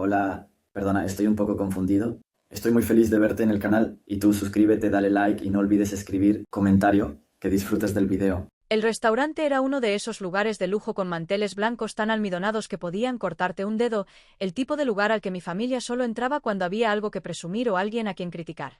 Hola, perdona, estoy un poco confundido. Estoy muy feliz de verte en el canal y tú suscríbete, dale like y no olvides escribir comentario, que disfrutes del video. El restaurante era uno de esos lugares de lujo con manteles blancos tan almidonados que podían cortarte un dedo, el tipo de lugar al que mi familia solo entraba cuando había algo que presumir o alguien a quien criticar.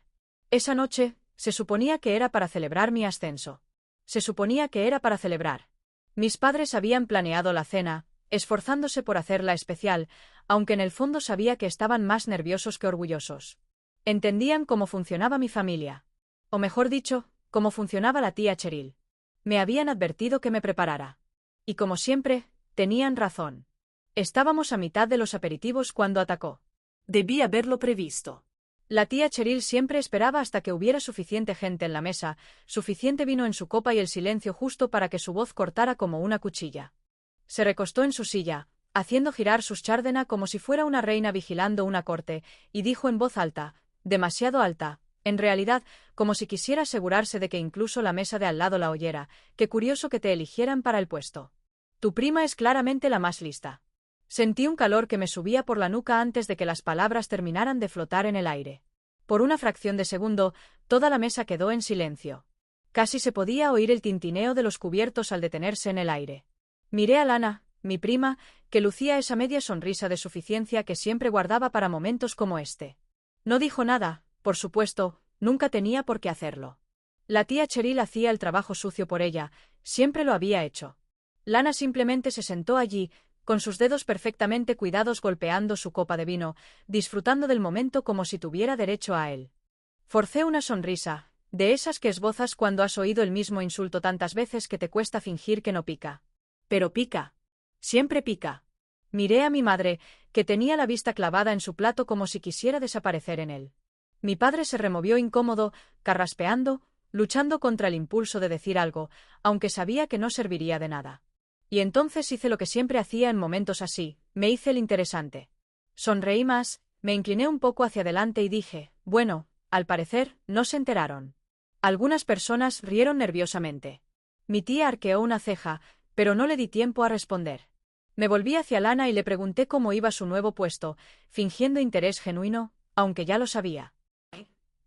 Esa noche, se suponía que era para celebrar mi ascenso. Se suponía que era para celebrar. Mis padres habían planeado la cena, esforzándose por hacerla especial, aunque en el fondo sabía que estaban más nerviosos que orgullosos. Entendían cómo funcionaba mi familia. O mejor dicho, cómo funcionaba la tía Cheryl. Me habían advertido que me preparara. Y como siempre, tenían razón. Estábamos a mitad de los aperitivos cuando atacó. Debí haberlo previsto. La tía Cheryl siempre esperaba hasta que hubiera suficiente gente en la mesa, suficiente vino en su copa y el silencio justo para que su voz cortara como una cuchilla. Se recostó en su silla, haciendo girar sus chárdena como si fuera una reina vigilando una corte, y dijo en voz alta, demasiado alta, en realidad, como si quisiera asegurarse de que incluso la mesa de al lado la oyera, qué curioso que te eligieran para el puesto. Tu prima es claramente la más lista. Sentí un calor que me subía por la nuca antes de que las palabras terminaran de flotar en el aire. Por una fracción de segundo, toda la mesa quedó en silencio. Casi se podía oír el tintineo de los cubiertos al detenerse en el aire. Miré a Lana, mi prima, que lucía esa media sonrisa de suficiencia que siempre guardaba para momentos como este. No dijo nada, por supuesto, nunca tenía por qué hacerlo. La tía Cheryl hacía el trabajo sucio por ella, siempre lo había hecho. Lana simplemente se sentó allí, con sus dedos perfectamente cuidados golpeando su copa de vino, disfrutando del momento como si tuviera derecho a él. Forcé una sonrisa, de esas que esbozas cuando has oído el mismo insulto tantas veces que te cuesta fingir que no pica. Pero pica. Siempre pica. Miré a mi madre, que tenía la vista clavada en su plato como si quisiera desaparecer en él. Mi padre se removió incómodo, carraspeando, luchando contra el impulso de decir algo, aunque sabía que no serviría de nada. Y entonces hice lo que siempre hacía en momentos así, me hice el interesante. Sonreí más, me incliné un poco hacia adelante y dije, bueno, al parecer, no se enteraron. Algunas personas rieron nerviosamente. Mi tía arqueó una ceja, pero no le di tiempo a responder. Me volví hacia Lana y le pregunté cómo iba su nuevo puesto, fingiendo interés genuino, aunque ya lo sabía.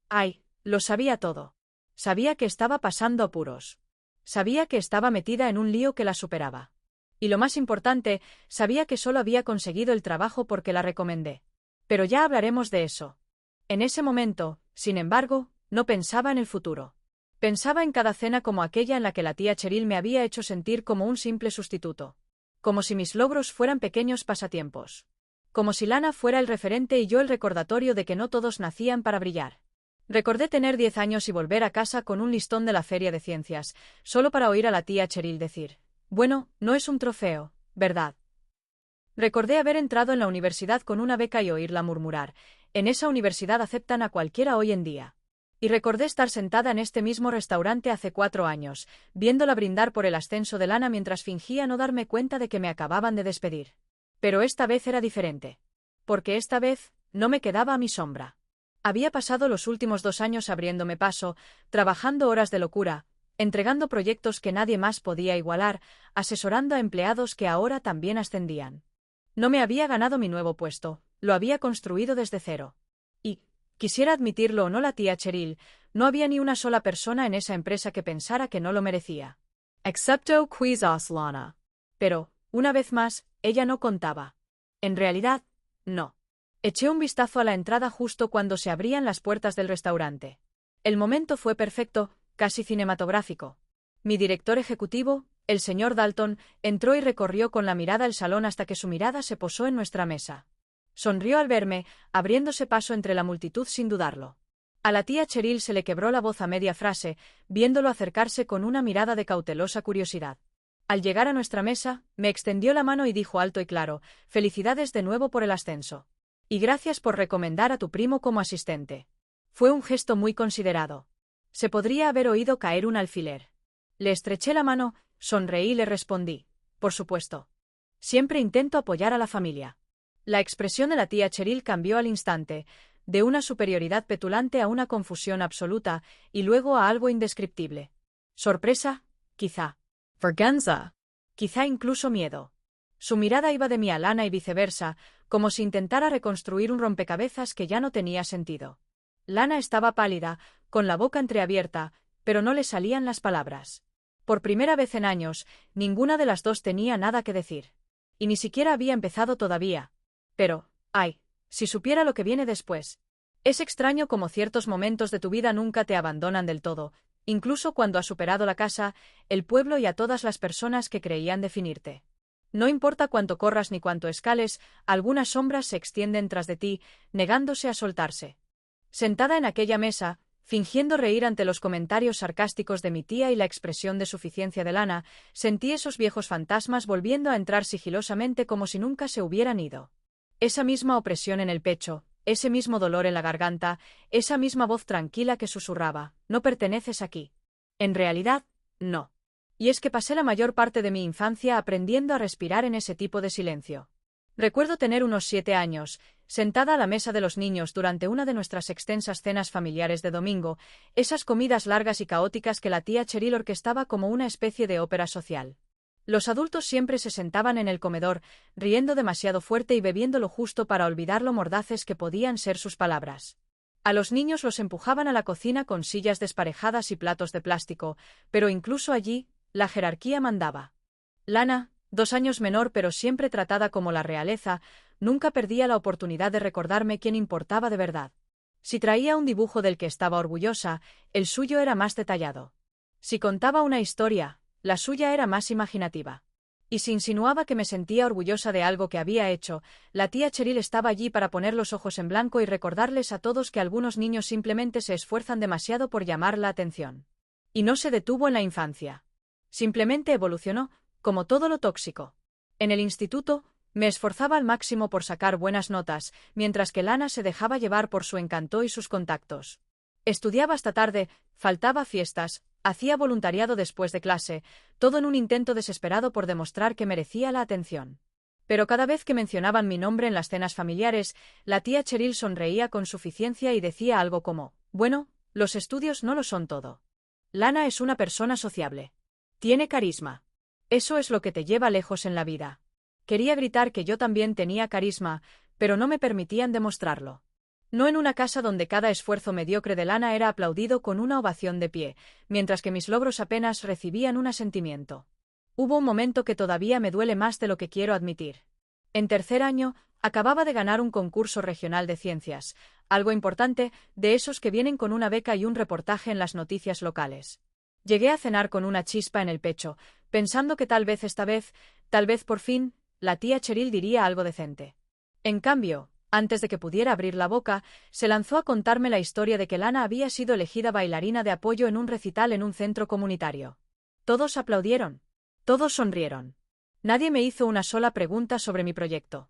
Ay, lo sabía todo. Sabía que estaba pasando apuros. Sabía que estaba metida en un lío que la superaba. Y lo más importante, sabía que solo había conseguido el trabajo porque la recomendé. Pero ya hablaremos de eso. En ese momento, sin embargo, no pensaba en el futuro. Pensaba en cada cena como aquella en la que la tía Cheryl me había hecho sentir como un simple sustituto. Como si mis logros fueran pequeños pasatiempos. Como si Lana fuera el referente y yo el recordatorio de que no todos nacían para brillar. Recordé tener 10 años y volver a casa con un listón de la Feria de Ciencias, solo para oír a la tía Cheryl decir, bueno, no es un trofeo, ¿verdad? Recordé haber entrado en la universidad con una beca y oírla murmurar, en esa universidad aceptan a cualquiera hoy en día. Y recordé estar sentada en este mismo restaurante hace 4 años, viéndola brindar por el ascenso de Lana mientras fingía no darme cuenta de que me acababan de despedir. Pero esta vez era diferente. Porque esta vez, no me quedaba a mi sombra. Había pasado los últimos 2 años abriéndome paso, trabajando horas de locura, entregando proyectos que nadie más podía igualar, asesorando a empleados que ahora también ascendían. No me había ganado mi nuevo puesto, lo había construido desde cero. Y, quisiera admitirlo o no la tía Cheryl, no había ni una sola persona en esa empresa que pensara que no lo merecía. Excepto quizás Lana. Pero, una vez más, ella no contaba. En realidad, no. Eché un vistazo a la entrada justo cuando se abrían las puertas del restaurante. El momento fue perfecto, casi cinematográfico. Mi director ejecutivo, el señor Dalton, entró y recorrió con la mirada el salón hasta que su mirada se posó en nuestra mesa. Sonrió al verme, abriéndose paso entre la multitud sin dudarlo. A la tía Cheryl se le quebró la voz a media frase, viéndolo acercarse con una mirada de cautelosa curiosidad. Al llegar a nuestra mesa, me extendió la mano y dijo alto y claro, felicidades de nuevo por el ascenso. Y gracias por recomendar a tu primo como asistente. Fue un gesto muy considerado. Se podría haber oído caer un alfiler. Le estreché la mano, sonreí y le respondí, por supuesto. Siempre intento apoyar a la familia. La expresión de la tía Cheryl cambió al instante, de una superioridad petulante a una confusión absoluta, y luego a algo indescriptible. Sorpresa, quizá. Vergüenza. Quizá incluso miedo. Su mirada iba de mí a Lana y viceversa, como si intentara reconstruir un rompecabezas que ya no tenía sentido. Lana estaba pálida, con la boca entreabierta, pero no le salían las palabras. Por primera vez en años, ninguna de las dos tenía nada que decir. Y ni siquiera había empezado todavía. Pero, ay, si supiera lo que viene después. Es extraño cómo ciertos momentos de tu vida nunca te abandonan del todo, incluso cuando has superado la casa, el pueblo y a todas las personas que creían definirte. No importa cuánto corras ni cuánto escales, algunas sombras se extienden tras de ti, negándose a soltarse. Sentada en aquella mesa, fingiendo reír ante los comentarios sarcásticos de mi tía y la expresión de suficiencia de Lana, sentí esos viejos fantasmas volviendo a entrar sigilosamente como si nunca se hubieran ido. Esa misma opresión en el pecho, ese mismo dolor en la garganta, esa misma voz tranquila que susurraba: «No perteneces aquí». En realidad, no. Y es que pasé la mayor parte de mi infancia aprendiendo a respirar en ese tipo de silencio. Recuerdo tener unos 7 años, sentada a la mesa de los niños durante una de nuestras extensas cenas familiares de domingo, esas comidas largas y caóticas que la tía Cheryl orquestaba como una especie de ópera social. Los adultos siempre se sentaban en el comedor, riendo demasiado fuerte y bebiendo lo justo para olvidar lo mordaces que podían ser sus palabras. A los niños los empujaban a la cocina con sillas desparejadas y platos de plástico, pero incluso allí, la jerarquía mandaba. Lana, 2 años menor pero siempre tratada como la realeza, nunca perdía la oportunidad de recordarme quién importaba de verdad. Si traía un dibujo del que estaba orgullosa, el suyo era más detallado. Si contaba una historia, la suya era más imaginativa. Y si insinuaba que me sentía orgullosa de algo que había hecho, la tía Cheryl estaba allí para poner los ojos en blanco y recordarles a todos que algunos niños simplemente se esfuerzan demasiado por llamar la atención. Y no se detuvo en la infancia. Simplemente evolucionó, como todo lo tóxico. En el instituto, me esforzaba al máximo por sacar buenas notas, mientras que Lana se dejaba llevar por su encanto y sus contactos. Estudiaba hasta tarde, faltaba a fiestas, hacía voluntariado después de clase, todo en un intento desesperado por demostrar que merecía la atención. Pero cada vez que mencionaban mi nombre en las cenas familiares, la tía Cheryl sonreía con suficiencia y decía algo como: «Bueno, los estudios no lo son todo. Lana es una persona sociable. Tiene carisma. Eso es lo que te lleva lejos en la vida». Quería gritar que yo también tenía carisma, pero no me permitían demostrarlo. No en una casa donde cada esfuerzo mediocre de Lana era aplaudido con una ovación de pie, mientras que mis logros apenas recibían un asentimiento. Hubo un momento que todavía me duele más de lo que quiero admitir. En 3er año, acababa de ganar un concurso regional de ciencias, algo importante, de esos que vienen con una beca y un reportaje en las noticias locales. Llegué a cenar con una chispa en el pecho, pensando que tal vez esta vez, tal vez por fin, la tía Cheryl diría algo decente. En cambio, antes de que pudiera abrir la boca, se lanzó a contarme la historia de que Lana había sido elegida bailarina de apoyo en un recital en un centro comunitario. Todos aplaudieron. Todos sonrieron. Nadie me hizo una sola pregunta sobre mi proyecto.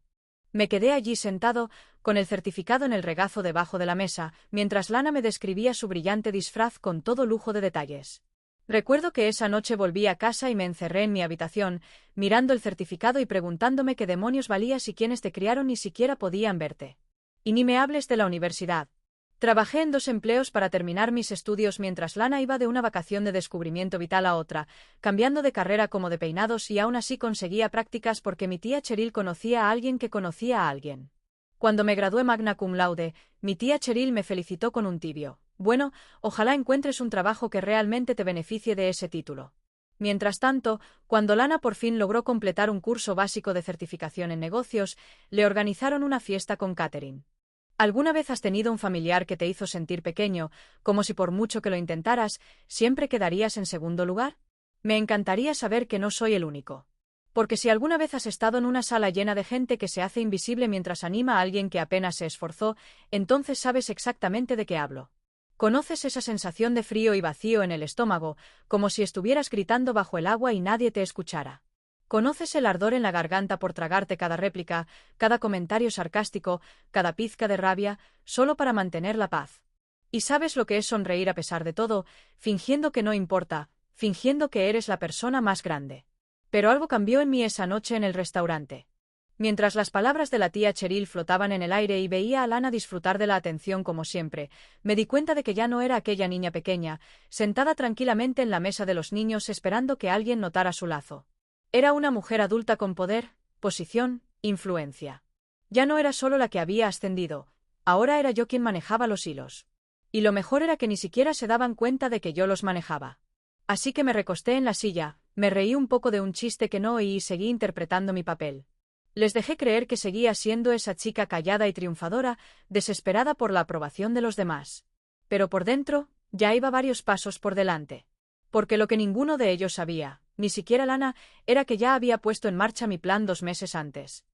Me quedé allí sentado, con el certificado en el regazo debajo de la mesa, mientras Lana me describía su brillante disfraz con todo lujo de detalles. Recuerdo que esa noche volví a casa y me encerré en mi habitación, mirando el certificado y preguntándome qué demonios valías y quiénes te criaron ni siquiera podían verte. Y ni me hables de la universidad. Trabajé en 2 empleos para terminar mis estudios mientras Lana iba de una vacación de descubrimiento vital a otra, cambiando de carrera como de peinados, y aún así conseguía prácticas porque mi tía Cheryl conocía a alguien que conocía a alguien. Cuando me gradué magna cum laude, mi tía Cheryl me felicitó con un tibio: «Bueno, ojalá encuentres un trabajo que realmente te beneficie de ese título». Mientras tanto, cuando Lana por fin logró completar un curso básico de certificación en negocios, le organizaron una fiesta con catering. ¿Alguna vez has tenido un familiar que te hizo sentir pequeño, como si por mucho que lo intentaras, siempre quedarías en segundo lugar? Me encantaría saber que no soy el único. Porque si alguna vez has estado en una sala llena de gente que se hace invisible mientras anima a alguien que apenas se esforzó, entonces sabes exactamente de qué hablo. Conoces esa sensación de frío y vacío en el estómago, como si estuvieras gritando bajo el agua y nadie te escuchara. Conoces el ardor en la garganta por tragarte cada réplica, cada comentario sarcástico, cada pizca de rabia, solo para mantener la paz. Y sabes lo que es sonreír a pesar de todo, fingiendo que no importa, fingiendo que eres la persona más grande. Pero algo cambió en mí esa noche en el restaurante. Mientras las palabras de la tía Cheryl flotaban en el aire y veía a Lana disfrutar de la atención como siempre, me di cuenta de que ya no era aquella niña pequeña, sentada tranquilamente en la mesa de los niños esperando que alguien notara su lazo. Era una mujer adulta con poder, posición, influencia. Ya no era solo la que había ascendido, ahora era yo quien manejaba los hilos. Y lo mejor era que ni siquiera se daban cuenta de que yo los manejaba. Así que me recosté en la silla, me reí un poco de un chiste que no oí y seguí interpretando mi papel. Les dejé creer que seguía siendo esa chica callada y triunfadora, desesperada por la aprobación de los demás. Pero por dentro, ya iba varios pasos por delante. Porque lo que ninguno de ellos sabía, ni siquiera Lana, era que ya había puesto en marcha mi plan 2 meses antes.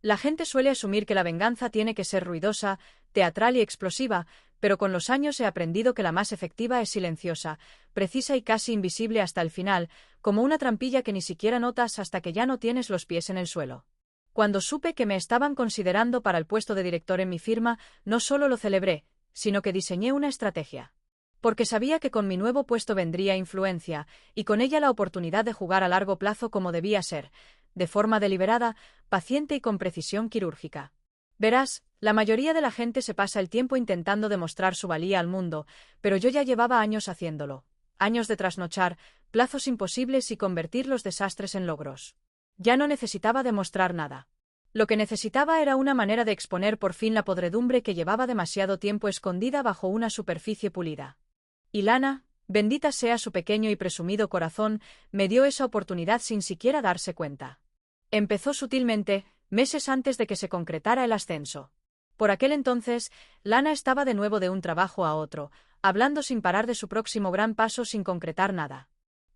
La gente suele asumir que la venganza tiene que ser ruidosa, teatral y explosiva, pero con los años he aprendido que la más efectiva es silenciosa, precisa y casi invisible hasta el final, como una trampilla que ni siquiera notas hasta que ya no tienes los pies en el suelo. Cuando supe que me estaban considerando para el puesto de director en mi firma, no solo lo celebré, sino que diseñé una estrategia. Porque sabía que con mi nuevo puesto vendría influencia, y con ella la oportunidad de jugar a largo plazo como debía ser, de forma deliberada, paciente y con precisión quirúrgica. Verás, la mayoría de la gente se pasa el tiempo intentando demostrar su valía al mundo, pero yo ya llevaba años haciéndolo. Años de trasnochar, plazos imposibles y convertir los desastres en logros. Ya no necesitaba demostrar nada. Lo que necesitaba era una manera de exponer por fin la podredumbre que llevaba demasiado tiempo escondida bajo una superficie pulida. Y Lana, bendita sea su pequeño y presumido corazón, me dio esa oportunidad sin siquiera darse cuenta. Empezó sutilmente, meses antes de que se concretara el ascenso. Por aquel entonces, Lana estaba de nuevo de un trabajo a otro, hablando sin parar de su próximo gran paso sin concretar nada.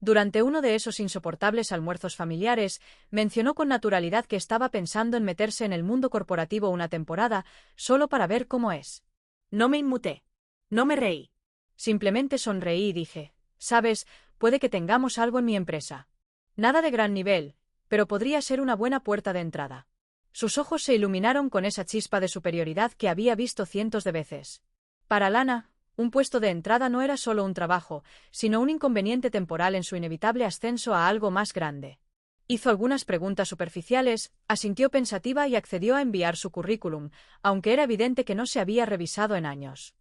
Durante uno de esos insoportables almuerzos familiares, mencionó con naturalidad que estaba pensando en meterse en el mundo corporativo una temporada, solo para ver cómo es. No me inmuté. No me reí. Simplemente sonreí y dije, «Sabes, puede que tengamos algo en mi empresa. Nada de gran nivel, pero podría ser una buena puerta de entrada». Sus ojos se iluminaron con esa chispa de superioridad que había visto cientos de veces. Para Lana, un puesto de entrada no era solo un trabajo, sino un inconveniente temporal en su inevitable ascenso a algo más grande. Hizo algunas preguntas superficiales, asintió pensativa y accedió a enviar su currículum, aunque era evidente que no se había revisado en años.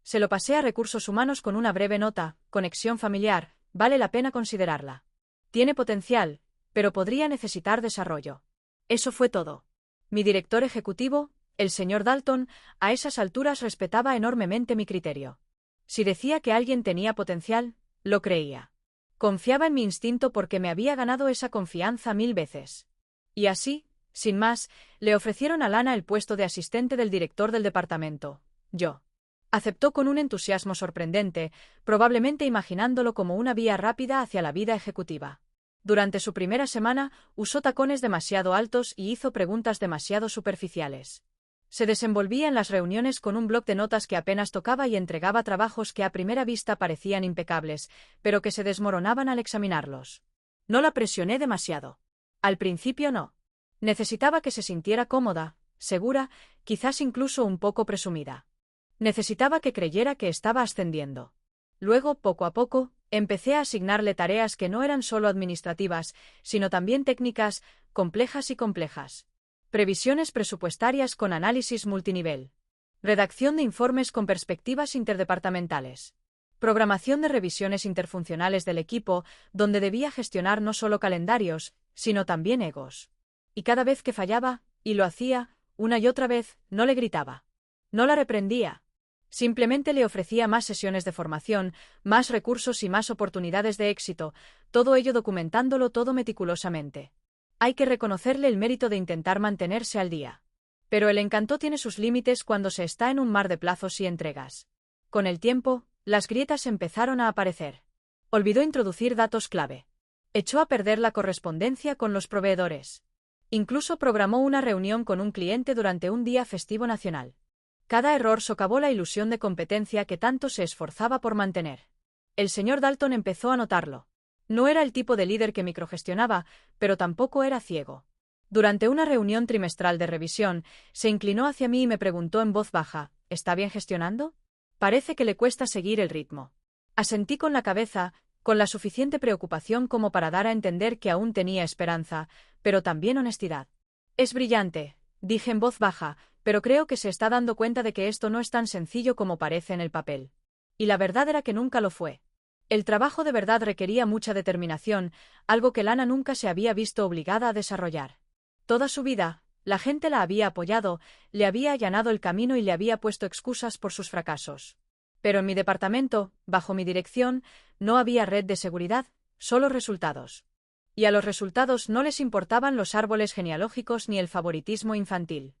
Se lo pasé a recursos humanos con una breve nota, conexión familiar, vale la pena considerarla. Tiene potencial, pero podría necesitar desarrollo. Eso fue todo. Mi director ejecutivo, el señor Dalton, a esas alturas respetaba enormemente mi criterio. Si decía que alguien tenía potencial, lo creía. Confiaba en mi instinto porque me había ganado esa confianza 1000 veces. Y así, sin más, le ofrecieron a Lana el puesto de asistente del director del departamento. Yo. Aceptó con un entusiasmo sorprendente, probablemente imaginándolo como una vía rápida hacia la vida ejecutiva. Durante su primera semana, usó tacones demasiado altos y hizo preguntas demasiado superficiales. Se desenvolvía en las reuniones con un bloc de notas que apenas tocaba y entregaba trabajos que a primera vista parecían impecables, pero que se desmoronaban al examinarlos. No la presioné demasiado. Al principio no. Necesitaba que se sintiera cómoda, segura, quizás incluso un poco presumida. Necesitaba que creyera que estaba ascendiendo. Luego, poco a poco, empecé a asignarle tareas que no eran solo administrativas, sino también técnicas, complejas y complejas. Previsiones presupuestarias con análisis multinivel. Redacción de informes con perspectivas interdepartamentales. Programación de revisiones interfuncionales del equipo, donde debía gestionar no solo calendarios, sino también egos. Y cada vez que fallaba, y lo hacía, una y otra vez, no le gritaba. No la reprendía. Simplemente le ofrecía más sesiones de formación, más recursos y más oportunidades de éxito, todo ello documentándolo todo meticulosamente. Hay que reconocerle el mérito de intentar mantenerse al día. Pero el encanto tiene sus límites cuando se está en un mar de plazos y entregas. Con el tiempo, las grietas empezaron a aparecer. Olvidó introducir datos clave. Echó a perder la correspondencia con los proveedores. Incluso programó una reunión con un cliente durante un día festivo nacional. Cada error socavó la ilusión de competencia que tanto se esforzaba por mantener. El señor Dalton empezó a notarlo. No era el tipo de líder que microgestionaba, pero tampoco era ciego. Durante una reunión trimestral de revisión, se inclinó hacia mí y me preguntó en voz baja, ¿está bien gestionando? Parece que le cuesta seguir el ritmo. Asentí con la cabeza, con la suficiente preocupación como para dar a entender que aún tenía esperanza, pero también honestidad. Es brillante, dije en voz baja, pero creo que se está dando cuenta de que esto no es tan sencillo como parece en el papel. Y la verdad era que nunca lo fue. El trabajo de verdad requería mucha determinación, algo que Lana nunca se había visto obligada a desarrollar. Toda su vida, La gente la había apoyado, le había allanado el camino y le había puesto excusas por sus fracasos. Pero en mi departamento, bajo mi dirección, no había red de seguridad, solo resultados. Y a los resultados no les importaban los árboles genealógicos ni el favoritismo infantil.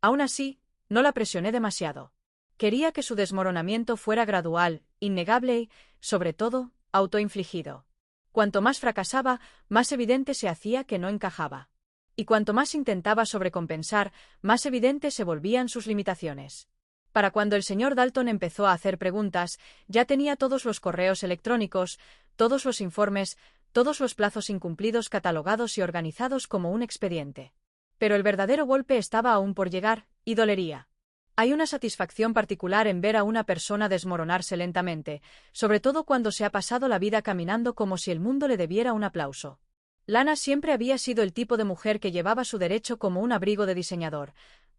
Aún así, no la presioné demasiado. Quería que su desmoronamiento fuera gradual, innegable y, sobre todo, autoinfligido. Cuanto más fracasaba, más evidente se hacía que no encajaba. Y cuanto más intentaba sobrecompensar, más evidentes se volvían sus limitaciones. Para cuando el señor Dalton empezó a hacer preguntas, ya tenía todos los correos electrónicos, todos los informes, todos los plazos incumplidos catalogados y organizados como un expediente. Pero el verdadero golpe estaba aún por llegar, y dolería. Hay una satisfacción particular en ver a una persona desmoronarse lentamente, sobre todo cuando se ha pasado la vida caminando como si el mundo le debiera un aplauso. Lana siempre había sido el tipo de mujer que llevaba su derecho como un abrigo de diseñador,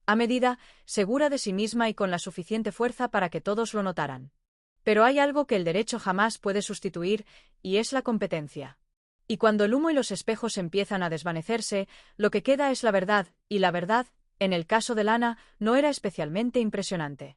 a medida, segura de sí misma y con la suficiente fuerza para que todos lo notaran. Pero hay algo que el derecho jamás puede sustituir, y es la competencia. Y cuando el humo y los espejos empiezan a desvanecerse, lo que queda es la verdad, y la verdad, en el caso de Lana, no era especialmente impresionante.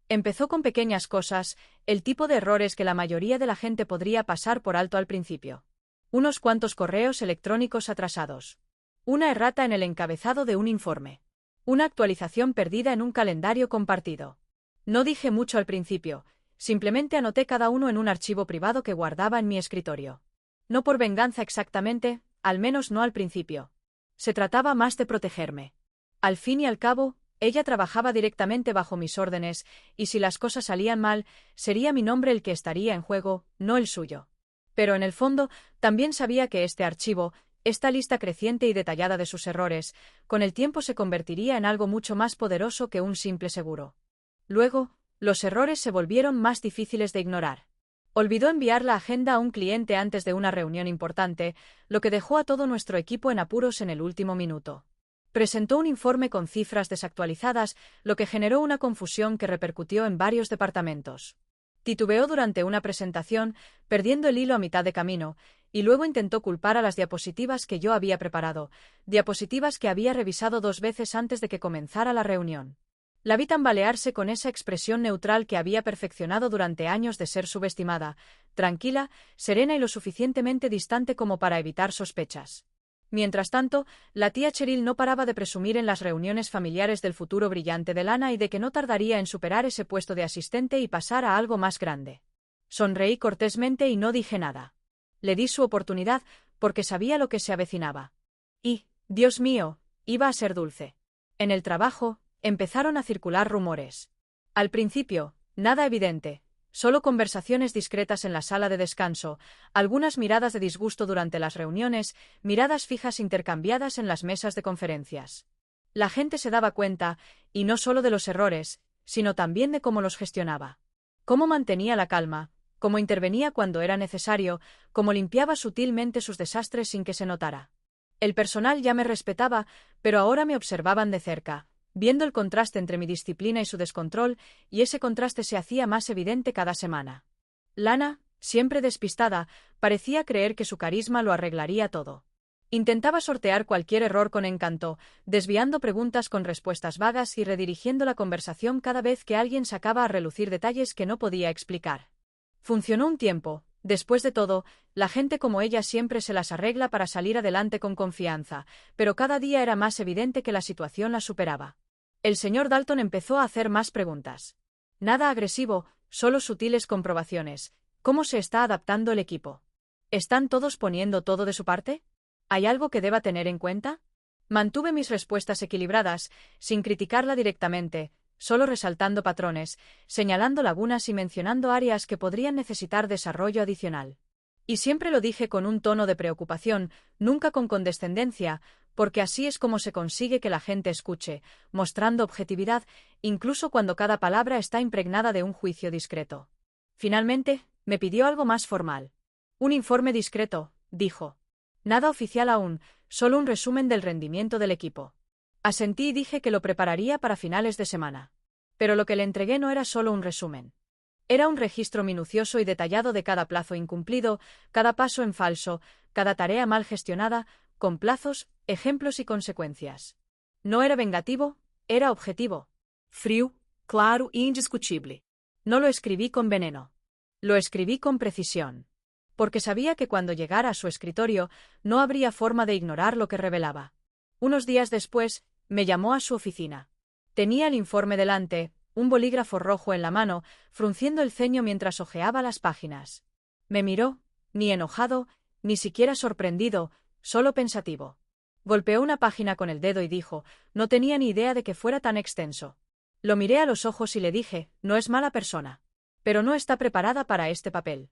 Empezó con pequeñas cosas, el tipo de errores que la mayoría de la gente podría pasar por alto al principio. Unos cuantos correos electrónicos atrasados. Una errata en el encabezado de un informe. Una actualización perdida en un calendario compartido. No dije mucho al principio, simplemente anoté cada uno en un archivo privado que guardaba en mi escritorio. No por venganza exactamente, al menos no al principio. Se trataba más de protegerme. Al fin y al cabo, ella trabajaba directamente bajo mis órdenes, y si las cosas salían mal, sería mi nombre el que estaría en juego, no el suyo. Pero en el fondo, también sabía que este archivo, esta lista creciente y detallada de sus errores, con el tiempo se convertiría en algo mucho más poderoso que un simple seguro. Luego, los errores se volvieron más difíciles de ignorar. Olvidó enviar la agenda a un cliente antes de una reunión importante, lo que dejó a todo nuestro equipo en apuros en el último minuto. Presentó un informe con cifras desactualizadas, lo que generó una confusión que repercutió en varios departamentos. Titubeó durante una presentación, perdiendo el hilo a mitad de camino, y luego intentó culpar a las diapositivas que yo había preparado, diapositivas que había revisado 2 veces antes de que comenzara la reunión. La vi tambalearse con esa expresión neutral que había perfeccionado durante años de ser subestimada, tranquila, serena y lo suficientemente distante como para evitar sospechas. Mientras tanto, la tía Cheryl no paraba de presumir en las reuniones familiares del futuro brillante de Lana y de que no tardaría en superar ese puesto de asistente y pasar a algo más grande. Sonreí cortésmente y no dije nada. Le di su oportunidad, porque sabía lo que se avecinaba. Y, Dios mío, iba a ser dulce. En el trabajo, empezaron a circular rumores. Al principio, nada evidente. Solo conversaciones discretas en la sala de descanso, algunas miradas de disgusto durante las reuniones, miradas fijas intercambiadas en las mesas de conferencias. La gente se daba cuenta, y no solo de los errores, sino también de cómo los gestionaba. Cómo mantenía la calma, cómo intervenía cuando era necesario, cómo limpiaba sutilmente sus desastres sin que se notara. El personal ya me respetaba, pero ahora me observaban de cerca, viendo el contraste entre mi disciplina y su descontrol, y ese contraste se hacía más evidente cada semana. Lana, siempre despistada, parecía creer que su carisma lo arreglaría todo. Intentaba sortear cualquier error con encanto, desviando preguntas con respuestas vagas y redirigiendo la conversación cada vez que alguien sacaba a relucir detalles que no podía explicar. Funcionó un tiempo. Después de todo, la gente como ella siempre se las arregla para salir adelante con confianza, pero cada día era más evidente que la situación la superaba. El señor Dalton empezó a hacer más preguntas. Nada agresivo, solo sutiles comprobaciones. ¿Cómo se está adaptando el equipo? ¿Están todos poniendo todo de su parte? ¿Hay algo que deba tener en cuenta? Mantuve mis respuestas equilibradas, sin criticarla directamente, solo resaltando patrones, señalando lagunas y mencionando áreas que podrían necesitar desarrollo adicional. Y siempre lo dije con un tono de preocupación, nunca con condescendencia, porque así es como se consigue que la gente escuche, mostrando objetividad, incluso cuando cada palabra está impregnada de un juicio discreto. Finalmente, me pidió algo más formal. Un informe discreto, dijo. Nada oficial aún, solo un resumen del rendimiento del equipo. Asentí y dije que lo prepararía para finales de semana. Pero lo que le entregué no era solo un resumen. Era un registro minucioso y detallado de cada plazo incumplido, cada paso en falso, cada tarea mal gestionada, con plazos, ejemplos y consecuencias. No era vengativo, era objetivo. Frío, claro e indiscutible. No lo escribí con veneno. Lo escribí con precisión. Porque sabía que cuando llegara a su escritorio no habría forma de ignorar lo que revelaba. Unos días después, me llamó a su oficina. Tenía el informe delante, un bolígrafo rojo en la mano, frunciendo el ceño mientras hojeaba las páginas. Me miró, ni enojado, ni siquiera sorprendido, solo pensativo. Golpeó una página con el dedo y dijo, no tenía ni idea de que fuera tan extenso. Lo miré a los ojos y le dije, no es mala persona. Pero no está preparada para este papel.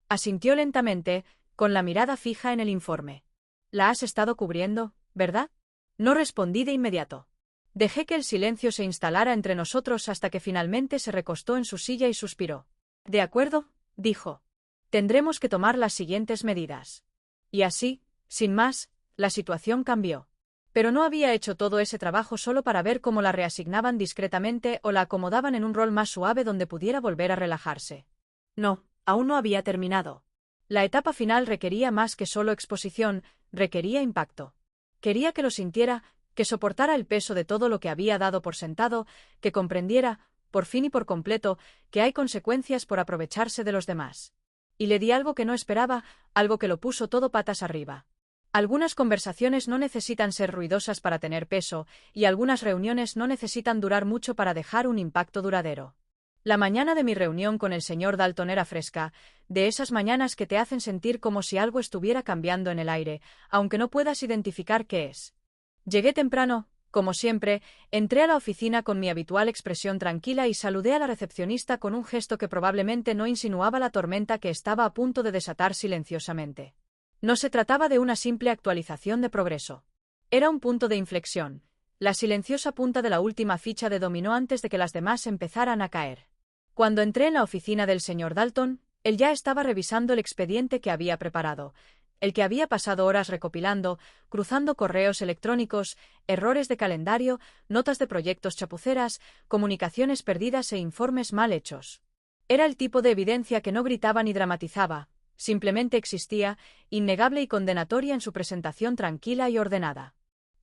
Asintió lentamente, con la mirada fija en el informe. La has estado cubriendo, ¿verdad? No respondí de inmediato. Dejé que el silencio se instalara entre nosotros hasta que finalmente se recostó en su silla y suspiró. De acuerdo, dijo. Tendremos que tomar las siguientes medidas. Y así, sin más, la situación cambió. Pero no había hecho todo ese trabajo solo para ver cómo la reasignaban discretamente o la acomodaban en un rol más suave donde pudiera volver a relajarse. No, aún no había terminado. La etapa final requería más que solo exposición, requería impacto. Quería que lo sintiera, que soportara el peso de todo lo que había dado por sentado, que comprendiera, por fin y por completo, que hay consecuencias por aprovecharse de los demás. Y le di algo que no esperaba, algo que lo puso todo patas arriba. Algunas conversaciones no necesitan ser ruidosas para tener peso, y algunas reuniones no necesitan durar mucho para dejar un impacto duradero. La mañana de mi reunión con el señor Dalton era fresca, de esas mañanas que te hacen sentir como si algo estuviera cambiando en el aire, aunque no puedas identificar qué es. Llegué temprano, como siempre, entré a la oficina con mi habitual expresión tranquila y saludé a la recepcionista con un gesto que probablemente no insinuaba la tormenta que estaba a punto de desatar silenciosamente. No se trataba de una simple actualización de progreso. Era un punto de inflexión, la silenciosa punta de la última ficha de dominó antes de que las demás empezaran a caer. Cuando entré en la oficina del señor Dalton, él ya estaba revisando el expediente que había preparado, el que había pasado horas recopilando, cruzando correos electrónicos, errores de calendario, notas de proyectos chapuceras, comunicaciones perdidas e informes mal hechos. Era el tipo de evidencia que no gritaba ni dramatizaba, simplemente existía, innegable y condenatoria en su presentación tranquila y ordenada.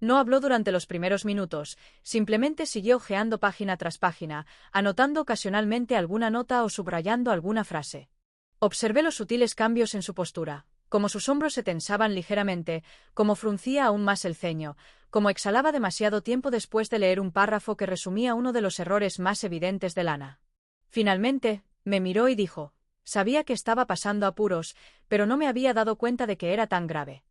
No habló durante los primeros minutos, simplemente siguió hojeando página tras página, anotando ocasionalmente alguna nota o subrayando alguna frase. Observé los sutiles cambios en su postura, como sus hombros se tensaban ligeramente, como fruncía aún más el ceño, como exhalaba demasiado tiempo después de leer un párrafo que resumía uno de los errores más evidentes de Lana. Finalmente, me miró y dijo, sabía que estaba pasando apuros, pero no me había dado cuenta de que era tan grave.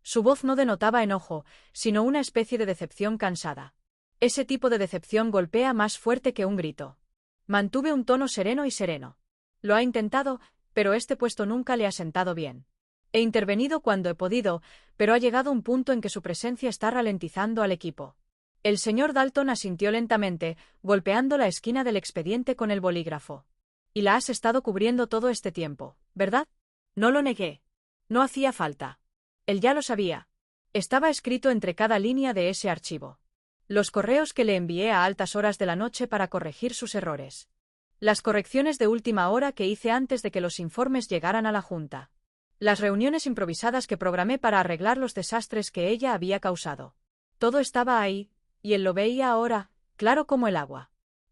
Su voz no denotaba enojo, sino una especie de decepción cansada. Ese tipo de decepción golpea más fuerte que un grito. Mantuve un tono sereno y sereno. Lo ha intentado, pero este puesto nunca le ha sentado bien. He intervenido cuando he podido, pero ha llegado un punto en que su presencia está ralentizando al equipo. El señor Dalton asintió lentamente, golpeando la esquina del expediente con el bolígrafo. Y la has estado cubriendo todo este tiempo, ¿verdad? No lo negué. No hacía falta. Él ya lo sabía. Estaba escrito entre cada línea de ese archivo. Los correos que le envié a altas horas de la noche para corregir sus errores. Las correcciones de última hora que hice antes de que los informes llegaran a la Junta. Las reuniones improvisadas que programé para arreglar los desastres que ella había causado. Todo estaba ahí, y él lo veía ahora, claro como el agua.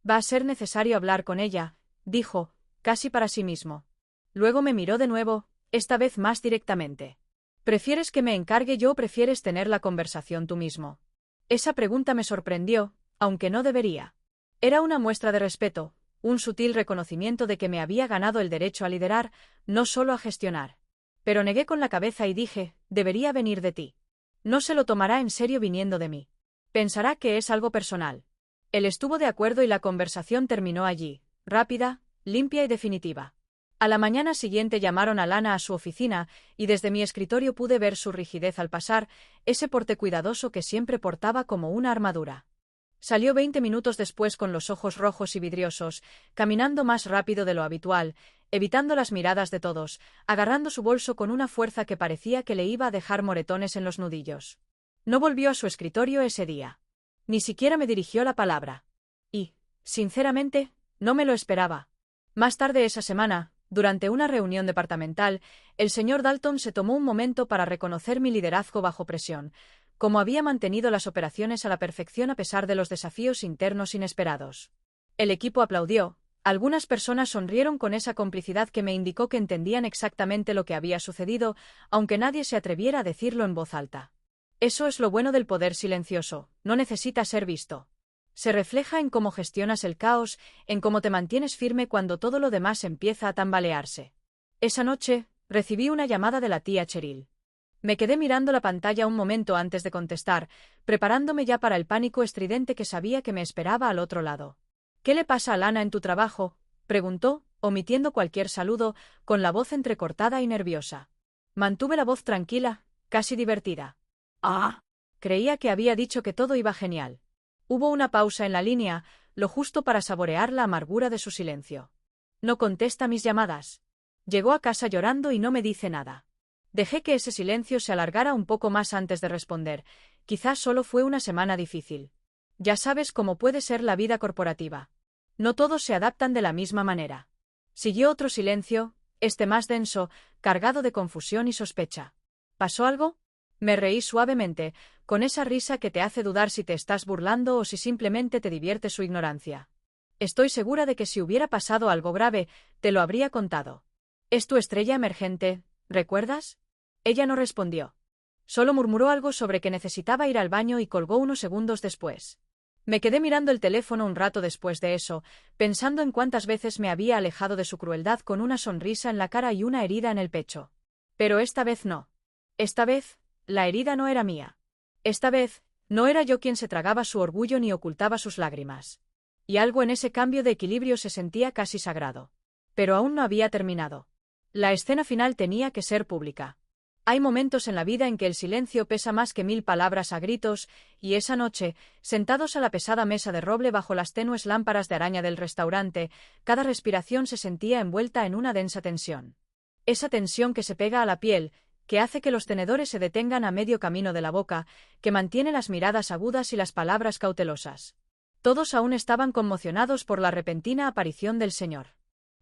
Va a ser necesario hablar con ella, dijo, casi para sí mismo. Luego me miró de nuevo, esta vez más directamente. ¿Prefieres que me encargue yo o prefieres tener la conversación tú mismo? Esa pregunta me sorprendió, aunque no debería. Era una muestra de respeto, un sutil reconocimiento de que me había ganado el derecho a liderar, no solo a gestionar. Pero negué con la cabeza y dije, debería venir de ti. No se lo tomará en serio viniendo de mí. Pensará que es algo personal. Él estuvo de acuerdo y la conversación terminó allí, rápida, limpia y definitiva. A la mañana siguiente llamaron a Lana a su oficina, y desde mi escritorio pude ver su rigidez al pasar, ese porte cuidadoso que siempre portaba como una armadura. Salió 20 minutos después con los ojos rojos y vidriosos, caminando más rápido de lo habitual, evitando las miradas de todos, agarrando su bolso con una fuerza que parecía que le iba a dejar moretones en los nudillos. No volvió a su escritorio ese día. Ni siquiera me dirigió la palabra. Y, sinceramente, no me lo esperaba. Más tarde esa semana, durante una reunión departamental, el señor Dalton se tomó un momento para reconocer mi liderazgo bajo presión, cómo había mantenido las operaciones a la perfección a pesar de los desafíos internos inesperados. El equipo aplaudió. Algunas personas sonrieron con esa complicidad que me indicó que entendían exactamente lo que había sucedido, aunque nadie se atreviera a decirlo en voz alta. Eso es lo bueno del poder silencioso, no necesita ser visto. Se refleja en cómo gestionas el caos, en cómo te mantienes firme cuando todo lo demás empieza a tambalearse. Esa noche, recibí una llamada de la tía Cheryl. Me quedé mirando la pantalla un momento antes de contestar, preparándome ya para el pánico estridente que sabía que me esperaba al otro lado. ¿Qué le pasa a Lana en tu trabajo?, preguntó, omitiendo cualquier saludo, con la voz entrecortada y nerviosa. Mantuve la voz tranquila, casi divertida. Ah. Creía que había dicho que todo iba genial. Hubo una pausa en la línea, lo justo para saborear la amargura de su silencio. No contesta mis llamadas. Llegó a casa llorando y no me dice nada. Dejé que ese silencio se alargara un poco más antes de responder. Quizás solo fue una semana difícil. Ya sabes cómo puede ser la vida corporativa. No todos se adaptan de la misma manera. Siguió otro silencio, este más denso, cargado de confusión y sospecha. ¿Pasó algo? Me reí suavemente, con esa risa que te hace dudar si te estás burlando o si simplemente te divierte su ignorancia. Estoy segura de que si hubiera pasado algo grave, te lo habría contado. Es tu estrella emergente, ¿recuerdas? Ella no respondió. Solo murmuró algo sobre que necesitaba ir al baño y colgó unos segundos después. Me quedé mirando el teléfono un rato después de eso, pensando en cuántas veces me había alejado de su crueldad con una sonrisa en la cara y una herida en el pecho. Pero esta vez no. Esta vez, la herida no era mía. Esta vez, no era yo quien se tragaba su orgullo ni ocultaba sus lágrimas. Y algo en ese cambio de equilibrio se sentía casi sagrado. Pero aún no había terminado. La escena final tenía que ser pública. Hay momentos en la vida en que el silencio pesa más que 1000 palabras a gritos, y esa noche, sentados a la pesada mesa de roble bajo las tenues lámparas de araña del restaurante, cada respiración se sentía envuelta en una densa tensión. Esa tensión que se pega a la piel, que hace que los tenedores se detengan a medio camino de la boca, que mantiene las miradas agudas y las palabras cautelosas. Todos aún estaban conmocionados por la repentina aparición del señor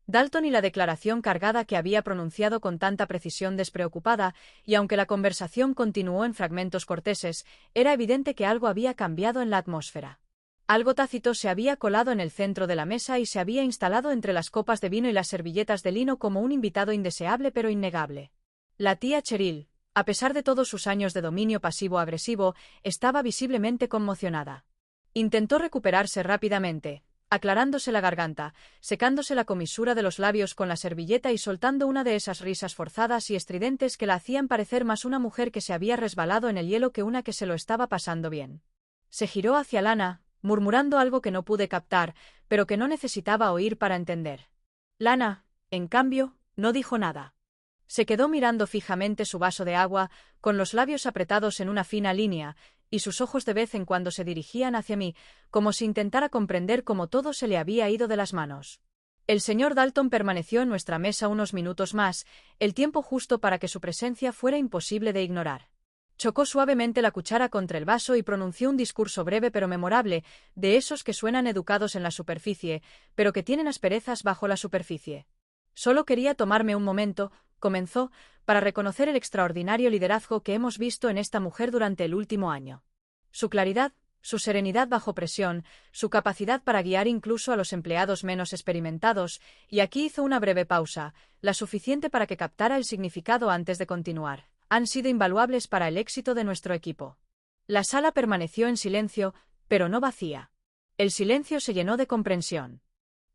Dalton y la declaración cargada que había pronunciado con tanta precisión despreocupada, y aunque la conversación continuó en fragmentos corteses, era evidente que algo había cambiado en la atmósfera. Algo tácito se había colado en el centro de la mesa y se había instalado entre las copas de vino y las servilletas de lino como un invitado indeseable pero innegable. La tía Cheryl, a pesar de todos sus años de dominio pasivo-agresivo, estaba visiblemente conmocionada. Intentó recuperarse rápidamente, aclarándose la garganta, secándose la comisura de los labios con la servilleta y soltando una de esas risas forzadas y estridentes que la hacían parecer más una mujer que se había resbalado en el hielo que una que se lo estaba pasando bien. Se giró hacia Lana, murmurando algo que no pude captar, pero que no necesitaba oír para entender. Lana, en cambio, no dijo nada. Se quedó mirando fijamente su vaso de agua, con los labios apretados en una fina línea, y sus ojos de vez en cuando se dirigían hacia mí, como si intentara comprender cómo todo se le había ido de las manos. El señor Dalton permaneció en nuestra mesa unos minutos más, el tiempo justo para que su presencia fuera imposible de ignorar. Chocó suavemente la cuchara contra el vaso y pronunció un discurso breve pero memorable, de esos que suenan educados en la superficie, pero que tienen asperezas bajo la superficie. Solo quería tomarme un momento, comenzó, para reconocer el extraordinario liderazgo que hemos visto en esta mujer durante el último año. Su claridad, su serenidad bajo presión, su capacidad para guiar incluso a los empleados menos experimentados, y aquí hizo una breve pausa, la suficiente para que captara el significado antes de continuar, han sido invaluables para el éxito de nuestro equipo. La sala permaneció en silencio, pero no vacía. El silencio se llenó de comprensión.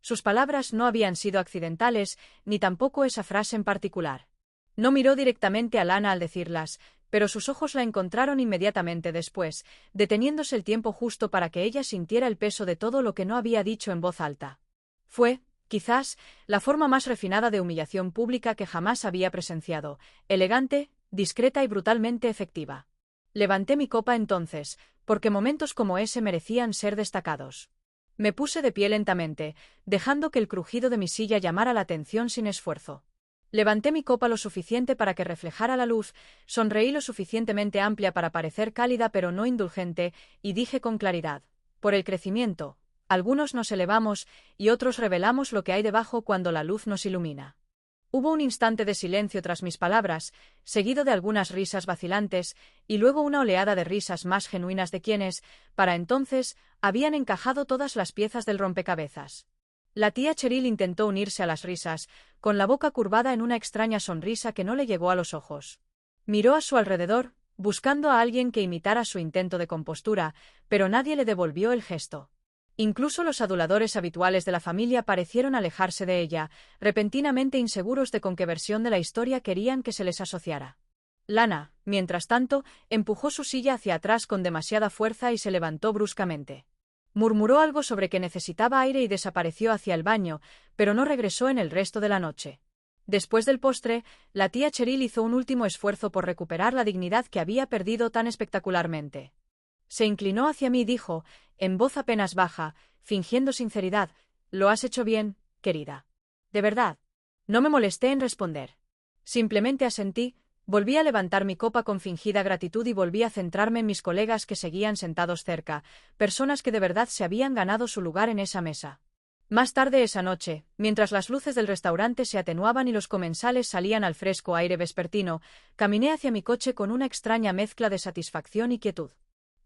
Sus palabras no habían sido accidentales, ni tampoco esa frase en particular. No miró directamente a Lana al decirlas, pero sus ojos la encontraron inmediatamente después, deteniéndose el tiempo justo para que ella sintiera el peso de todo lo que no había dicho en voz alta. Fue, quizás, la forma más refinada de humillación pública que jamás había presenciado, elegante, discreta y brutalmente efectiva. Levanté mi copa entonces, porque momentos como ese merecían ser destacados. Me puse de pie lentamente, dejando que el crujido de mi silla llamara la atención sin esfuerzo. Levanté mi copa lo suficiente para que reflejara la luz, sonreí lo suficientemente amplia para parecer cálida pero no indulgente, y dije con claridad: por el crecimiento, algunos nos elevamos y otros revelamos lo que hay debajo cuando la luz nos ilumina. Hubo un instante de silencio tras mis palabras, seguido de algunas risas vacilantes, y luego una oleada de risas más genuinas de quienes, para entonces, habían encajado todas las piezas del rompecabezas. La tía Cheryl intentó unirse a las risas, con la boca curvada en una extraña sonrisa que no le llegó a los ojos. Miró a su alrededor, buscando a alguien que imitara su intento de compostura, pero nadie le devolvió el gesto. Incluso los aduladores habituales de la familia parecieron alejarse de ella, repentinamente inseguros de con qué versión de la historia querían que se les asociara. Lana, mientras tanto, empujó su silla hacia atrás con demasiada fuerza y se levantó bruscamente. Murmuró algo sobre que necesitaba aire y desapareció hacia el baño, pero no regresó en el resto de la noche. Después del postre, la tía Cheryl hizo un último esfuerzo por recuperar la dignidad que había perdido tan espectacularmente. Se inclinó hacia mí y dijo, en voz apenas baja, fingiendo sinceridad, «Lo has hecho bien, querida». De verdad. No me molesté en responder. Simplemente asentí, volví a levantar mi copa con fingida gratitud y volví a centrarme en mis colegas que seguían sentados cerca, personas que de verdad se habían ganado su lugar en esa mesa. Más tarde esa noche, mientras las luces del restaurante se atenuaban y los comensales salían al fresco aire vespertino, caminé hacia mi coche con una extraña mezcla de satisfacción y quietud.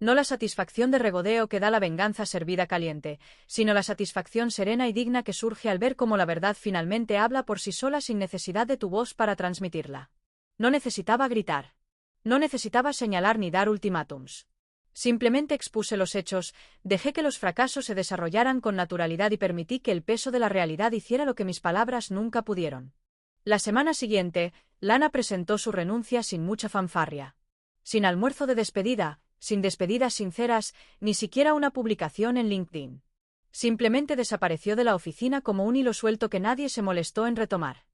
No la satisfacción de regodeo que da la venganza servida caliente, sino la satisfacción serena y digna que surge al ver cómo la verdad finalmente habla por sí sola sin necesidad de tu voz para transmitirla. No necesitaba gritar. No necesitaba señalar ni dar ultimátums. Simplemente expuse los hechos, dejé que los fracasos se desarrollaran con naturalidad y permití que el peso de la realidad hiciera lo que mis palabras nunca pudieron. La semana siguiente, Lana presentó su renuncia sin mucha fanfarria. Sin almuerzo de despedida, sin despedidas sinceras, ni siquiera una publicación en LinkedIn. Simplemente desapareció de la oficina como un hilo suelto que nadie se molestó en retomar.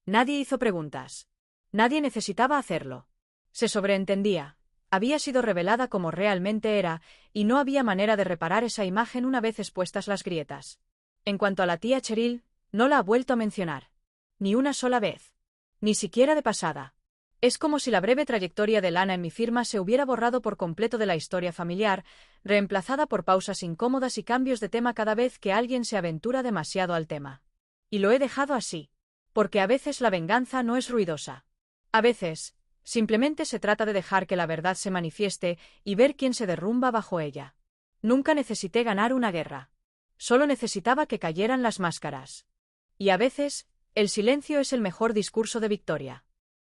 Nadie hizo preguntas. Nadie necesitaba hacerlo. Se sobreentendía. Había sido revelada como realmente era, y no había manera de reparar esa imagen una vez expuestas las grietas. En cuanto a la tía Cheryl, no la ha vuelto a mencionar. Ni una sola vez. Ni siquiera de pasada. Es como si la breve trayectoria de Lana en mi firma se hubiera borrado por completo de la historia familiar, reemplazada por pausas incómodas y cambios de tema cada vez que alguien se aventura demasiado al tema. Y lo he dejado así. Porque a veces la venganza no es ruidosa. A veces, simplemente se trata de dejar que la verdad se manifieste y ver quién se derrumba bajo ella. Nunca necesité ganar una guerra. Solo necesitaba que cayeran las máscaras. Y a veces, el silencio es el mejor discurso de victoria.